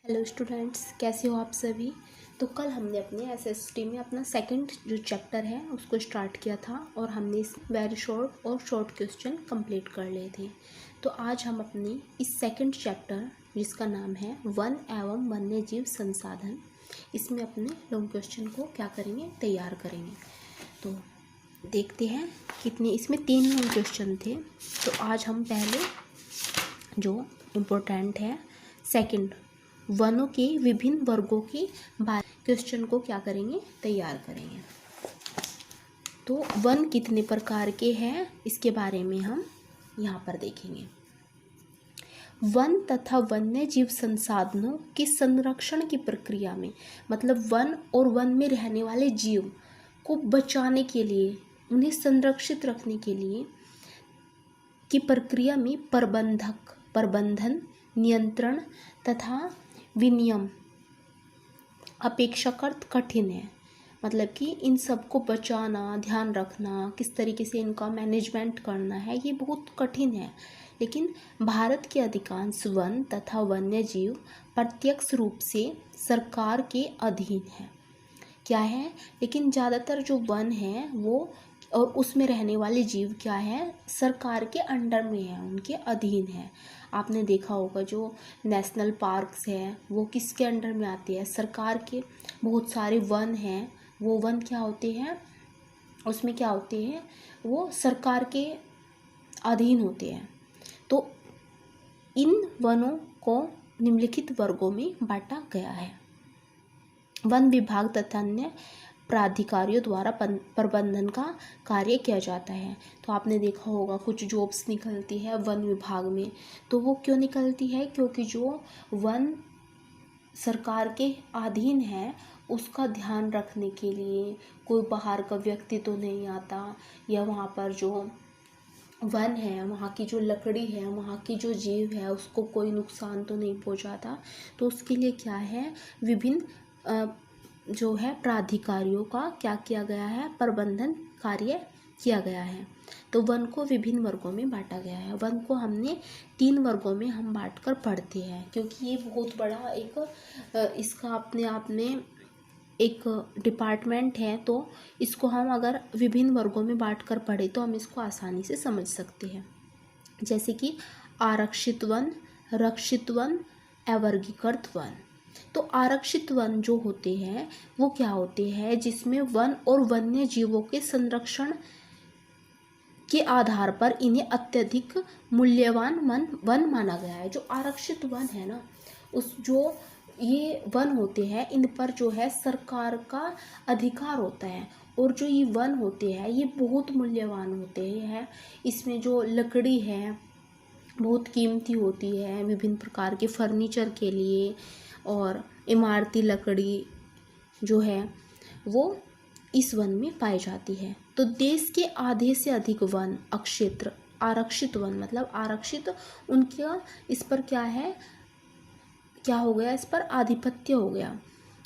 Hello students, कैसे हो आप सभी। तो कल हमने अपने एसएसटी में अपना सेकंड जो चैप्टर है उसको स्टार्ट किया था और हमने इस वेरी शॉर्ट और शॉर्ट क्वेश्चन कंप्लीट कर लिए थे। तो आज हम अपने इस सेकंड चैप्टर जिसका नाम है वन एवं वन्य जीव संसाधन, इसमें अपने लॉन्ग क्वेश्चन को क्या करेंगे, तैयार करेंगे। तो देखते हैं कितने, इसमें 3 लॉन्ग क्वेश्चन थे। तो आज हम पहले जो इम्पोर्टेंट है सेकंड वनों के विभिन्न वर्गों की क्वेश्चन को क्या करेंगे, तैयार करेंगे। तो वन कितने प्रकार के हैं इसके बारे में हम यहाँ पर देखेंगे। वन तथा वन्य जीव संसाधनों के संरक्षण की प्रक्रिया में, मतलब वन और वन में रहने वाले जीव को बचाने के लिए, उन्हें संरक्षित रखने के लिए की प्रक्रिया में प्रबंधन, नियंत्रण तथा विनियम अपेक्षाकृत कठिन है। मतलब कि इन सबको बचाना, ध्यान रखना, किस तरीके से इनका मैनेजमेंट करना है, ये बहुत कठिन है। लेकिन भारत के अधिकांश वन तथा वन्य जीव प्रत्यक्ष रूप से सरकार के अधीन है। क्या है, लेकिन ज़्यादातर जो वन है वो और उसमें रहने वाले जीव क्या है, सरकार के अंडर में है, उनके अधीन है। आपने देखा होगा जो नेशनल पार्क्स हैं वो किसके अंडर में आते हैं, सरकार के। बहुत सारे वन हैं, वो वन क्या होते हैं, उसमें क्या होते हैं, वो सरकार के अधीन होते हैं। तो इन वनों को निम्नलिखित वर्गों में बांटा गया है। वन विभाग तथा अन्य प्राधिकारियों द्वारा प्रबंधन का कार्य किया जाता है। तो आपने देखा होगा कुछ जॉब्स निकलती है वन विभाग में। तो वो क्यों निकलती है, क्योंकि जो वन सरकार के अधीन है उसका ध्यान रखने के लिए कोई बाहर का व्यक्ति तो नहीं आता, या वहाँ पर जो वन है, वहाँ की जो लकड़ी है, वहाँ की जो जीव है उसको कोई नुकसान तो नहीं पहुँचाता। तो उसके लिए क्या है, विभिन्न जो है प्राधिकारियों का क्या किया गया है, प्रबंधन कार्य किया गया है। तो वन को विभिन्न वर्गों में बांटा गया है। वन को हमने 3 वर्गों में हम बांटकर पढ़ते हैं, क्योंकि ये बहुत बड़ा एक इसका अपने आप में एक डिपार्टमेंट है। तो इसको हम अगर विभिन्न वर्गों में बांटकर पढ़े तो हम इसको आसानी से समझ सकते हैं। जैसे कि आरक्षित वन, रक्षित वन, अवर्गीकृत वन। तो आरक्षित वन जो होते हैं वो क्या होते हैं, जिसमें वन और वन्य जीवों के संरक्षण के आधार पर इन्हें अत्यधिक मूल्यवान वन माना गया है। जो आरक्षित वन है ना, उस जो ये वन होते हैं इन पर जो है सरकार का अधिकार होता है, और जो ये वन होते हैं ये बहुत मूल्यवान होते हैं। इसमें जो लकड़ी है बहुत कीमती होती है, विभिन्न प्रकार के फर्नीचर के लिए, और इमारती लकड़ी जो है वो इस वन में पाई जाती है। तो देश के आधे से अधिक वन क्षेत्र आरक्षित वन, मतलब आरक्षित, उनका इस पर क्या है, क्या हो गया, इस पर आधिपत्य हो गया,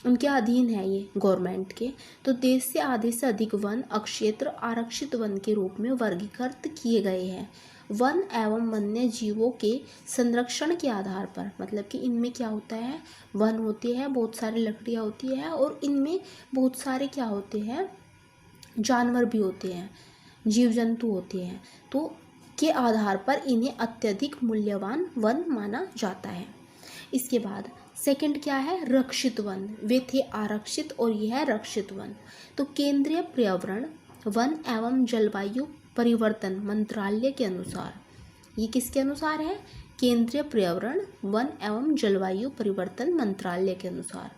उनके अधीन है ये गवर्नमेंट के। तो देश से आधे से अधिक वन क्षेत्र आरक्षित वन के रूप में वर्गीकृत किए गए हैं। वन एवं वन्य जीवों के संरक्षण के आधार पर, मतलब कि इनमें क्या होता है, वन होते हैं, बहुत सारी लकड़ियाँ होती है, और इनमें बहुत सारे क्या होते हैं, जानवर भी होते हैं, जीव जंतु होते हैं। तो के आधार पर इन्हें अत्यधिक मूल्यवान वन माना जाता है। इसके बाद सेकंड क्या है, रक्षित वन। वे थे आरक्षित और यह है रक्षित वन। तो केंद्रीय पर्यावरण, वन एवं जलवायु परिवर्तन मंत्रालय के अनुसार, ये किसके अनुसार है, केंद्रीय पर्यावरण वन एवं जलवायु परिवर्तन मंत्रालय के अनुसार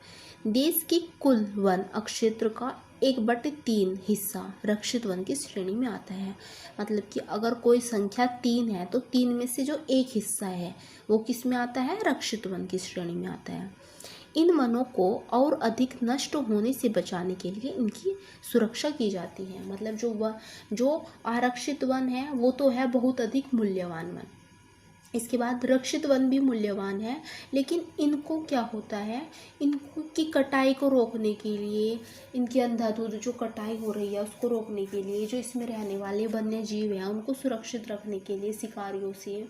देश की कुल वन क्षेत्र का 1/3 हिस्सा रक्षित वन की श्रेणी में आता है। मतलब कि अगर कोई संख्या 3 है तो 3 में से जो 1 हिस्सा है वो किस में आता है, रक्षित वन की श्रेणी में आता है। इन वनों को और अधिक नष्ट होने से बचाने के लिए इनकी सुरक्षा की जाती है। मतलब जो आरक्षित वन है वो तो है बहुत अधिक मूल्यवान वन, इसके बाद रक्षित वन भी मूल्यवान है, लेकिन इनको क्या होता है, इनको की कटाई को रोकने के लिए, इनकी अंधाधुंध जो कटाई हो रही है उसको रोकने के लिए, जो इसमें रहने वाले वन्य जीव हैं उनको सुरक्षित रखने के लिए शिकारियों से,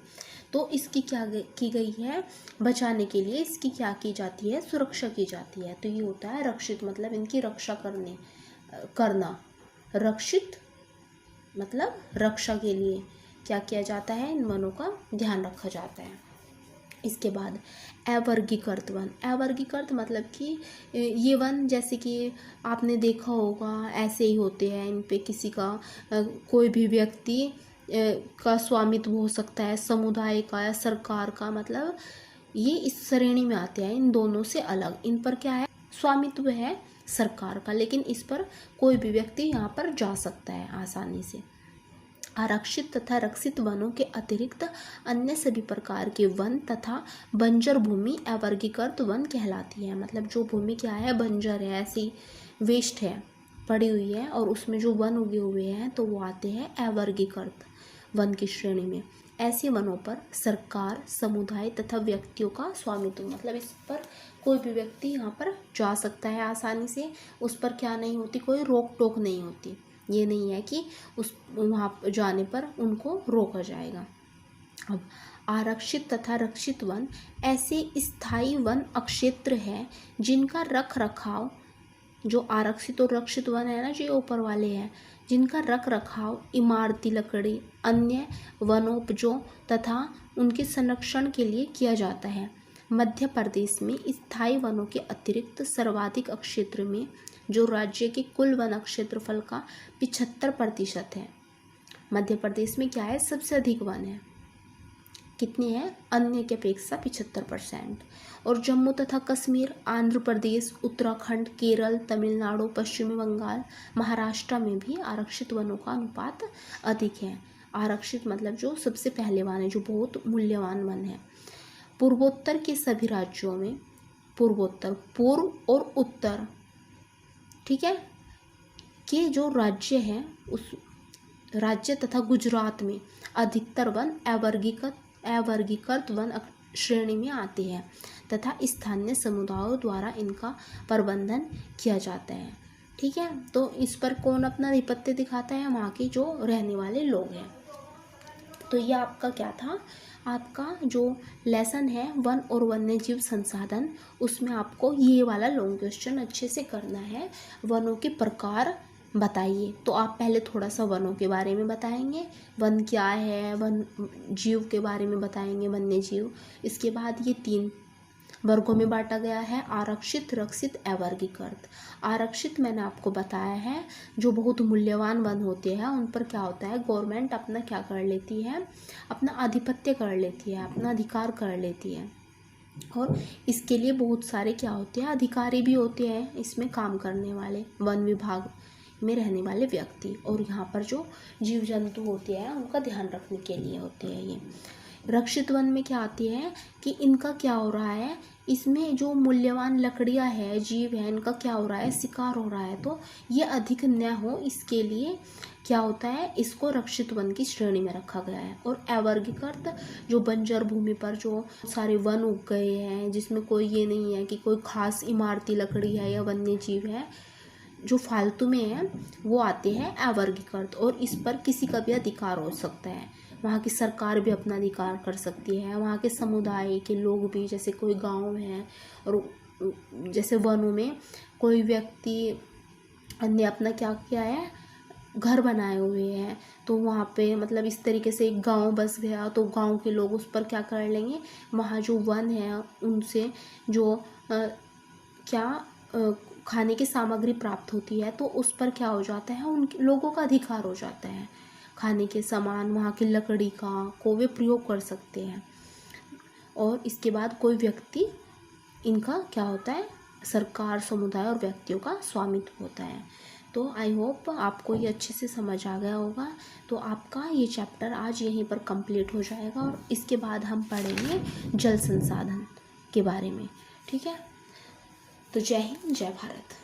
तो इसकी क्या की गई है, बचाने के लिए इसकी क्या की जाती है, सुरक्षा की जाती है। तो ये होता है रक्षित, मतलब इनकी रक्षा करना। रक्षित मतलब रक्षा के लिए क्या किया जाता है, इन वनों का ध्यान रखा जाता है। इसके बाद अवर्गीकृत वन। अवर्गीकृत मतलब कि ये वन जैसे कि आपने देखा होगा ऐसे ही होते हैं, इन पे किसी का कोई भी व्यक्ति का स्वामित्व हो सकता है, समुदाय का या सरकार का, मतलब ये इस श्रेणी में आते हैं, इन दोनों से अलग। इन पर क्या है, स्वामित्व है सरकार का, लेकिन इस पर कोई भी व्यक्ति यहाँ पर जा सकता है आसानी से। आरक्षित तथा रक्षित वनों के अतिरिक्त अन्य सभी प्रकार के वन तथा बंजर भूमि अवर्गीकृत वन कहलाती है। मतलब जो भूमि क्या है, बंजर है, ऐसी वेस्ट है, पड़ी हुई है, और उसमें जो वन उगे हुए हैं तो वो आते हैं अवर्गीकृत वन की श्रेणी में। ऐसे वनों पर सरकार, समुदाय तथा व्यक्तियों का स्वामित्व, मतलब इस पर कोई भी व्यक्ति यहाँ पर जा सकता है आसानी से, उस पर क्या नहीं होती, कोई रोक टोक नहीं होती। ये नहीं है कि उस वहाँ जाने पर उनको रोका जाएगा। अब आरक्षित तथा रक्षित वन ऐसे स्थायी वन अक्षेत्र हैं जिनका रख रखाव, जो आरक्षित और रक्षित वन है ना, जो ऊपर वाले हैं, जिनका रख रखाव इमारती लकड़ी, अन्य वनोपजों तथा उनके संरक्षण के लिए किया जाता है। मध्य प्रदेश में स्थायी वनों के अतिरिक्त सर्वाधिक क्षेत्र में, जो राज्य के कुल वन क्षेत्रफल का 75% है। मध्य प्रदेश में क्या है, सबसे अधिक वन है, कितने हैं, अन्य की अपेक्षा 75%। और जम्मू तथा कश्मीर, आंध्र प्रदेश, उत्तराखंड, केरल, तमिलनाडु, पश्चिमी बंगाल, महाराष्ट्र में भी आरक्षित वनों का अनुपात अधिक है। आरक्षित मतलब जो सबसे पहले वन है, जो बहुत मूल्यवान वन है। पूर्वोत्तर के सभी राज्यों में, पूर्वोत्तर पूर्व और उत्तर, ठीक है, के जो राज्य हैं उस राज्य तथा गुजरात में अधिकतर वन अवर्गीकृत वन श्रेणी में आते हैं तथा स्थानीय समुदायों द्वारा इनका प्रबंधन किया जाता है। ठीक है, तो इस पर कौन अपना आधिपत्य दिखाता है, वहाँ के जो रहने वाले लोग हैं। तो ये आपका क्या था, आपका जो लेसन है वन और वन्य जीव संसाधन, उसमें आपको ये वाला लॉन्ग क्वेश्चन अच्छे से करना है। वनों के प्रकार बताइए, तो आप पहले थोड़ा सा वनों के बारे में बताएंगे, वन क्या है, वन जीव के बारे में बताएंगे, वन्य जीव। इसके बाद ये 3 वर्गों में बांटा गया है, आरक्षित, रक्षित, अवर्गीकृत। आरक्षित मैंने आपको बताया है, जो बहुत मूल्यवान वन होते हैं उन पर क्या होता है, गवर्नमेंट अपना क्या कर लेती है, अपना आधिपत्य कर लेती है, अपना अधिकार कर लेती है, और इसके लिए बहुत सारे क्या होते हैं, अधिकारी भी होते हैं इसमें काम करने वाले, वन विभाग में रहने वाले व्यक्ति, और यहाँ पर जो जीव जंतु होते हैं उनका ध्यान रखने के लिए होते हैं ये। रक्षित वन में क्या आती है कि इनका क्या हो रहा है, इसमें जो मूल्यवान लकड़ियां है, जीव है, इनका क्या हो रहा है, शिकार हो रहा है, तो ये अधिक न हो इसके लिए क्या होता है, इसको रक्षित वन की श्रेणी में रखा गया है। और अवर्गीकृत, जो बंजर भूमि पर जो सारे वन उग गए हैं, जिसमें कोई ये नहीं है कि कोई खास इमारती लकड़ी है या वन्य जीव है, जो फालतू में है, वो आते हैं अवर्गीकृत, और इस पर किसी का भी अधिकार हो सकता है। वहाँ की सरकार भी अपना अधिकार कर सकती है, वहाँ के समुदाय के लोग भी, जैसे कोई गांव है और जैसे वनों में कोई व्यक्ति ने अपना क्या किया है, घर बनाए हुए हैं, तो वहाँ पे मतलब इस तरीके से एक गांव बस गया, तो गांव के लोग उस पर क्या कर लेंगे, वहाँ जो वन है उनसे जो खाने की सामग्री प्राप्त होती है, तो उस पर क्या हो जाता है, उन लोगों का अधिकार हो जाता है, खाने के सामान, वहाँ की लकड़ी का को वे प्रयोग कर सकते हैं। और इसके बाद कोई व्यक्ति, इनका क्या होता है, सरकार, समुदाय और व्यक्तियों का स्वामित्व होता है। तो आई होप आपको ये अच्छे से समझ आ गया होगा। तो आपका ये चैप्टर आज यहीं पर कंप्लीट हो जाएगा, और इसके बाद हम पढ़ेंगे जल संसाधन के बारे में। ठीक है, तो जय हिंद, जय भारत।